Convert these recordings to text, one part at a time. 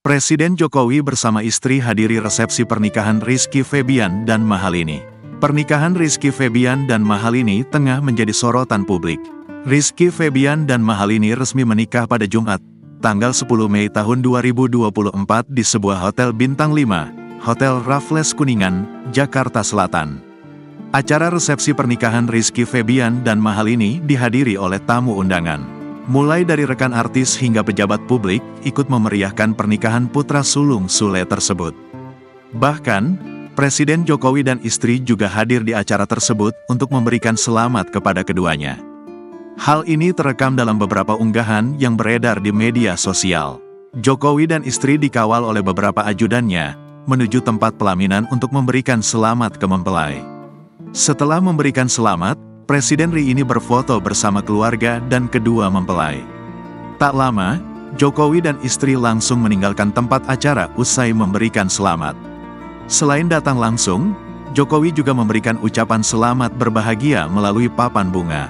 Presiden Jokowi bersama istri hadiri resepsi pernikahan Rizky Febian dan Mahalini. Pernikahan Rizky Febian dan Mahalini tengah menjadi sorotan publik. Rizky Febian dan Mahalini resmi menikah pada Jumat, tanggal 10 Mei tahun 2024 di sebuah hotel bintang 5, Hotel Raffles Kuningan, Jakarta Selatan. Acara resepsi pernikahan Rizky Febian dan Mahalini dihadiri oleh tamu undangan. Mulai dari rekan artis hingga pejabat publik ikut memeriahkan pernikahan putra sulung Sule tersebut. Bahkan, Presiden Jokowi dan istri juga hadir di acara tersebut untuk memberikan selamat kepada keduanya. Hal ini terekam dalam beberapa unggahan yang beredar di media sosial. Jokowi dan istri dikawal oleh beberapa ajudannya menuju tempat pelaminan untuk memberikan selamat ke mempelai. Setelah memberikan selamat, Presiden RI ini berfoto bersama keluarga dan kedua mempelai. Tak lama, Jokowi dan istri langsung meninggalkan tempat acara usai memberikan selamat. Selain datang langsung, Jokowi juga memberikan ucapan selamat berbahagia melalui papan bunga.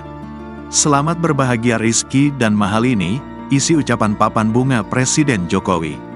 Selamat berbahagia Rizky dan Mahalini, isi ucapan papan bunga Presiden Jokowi.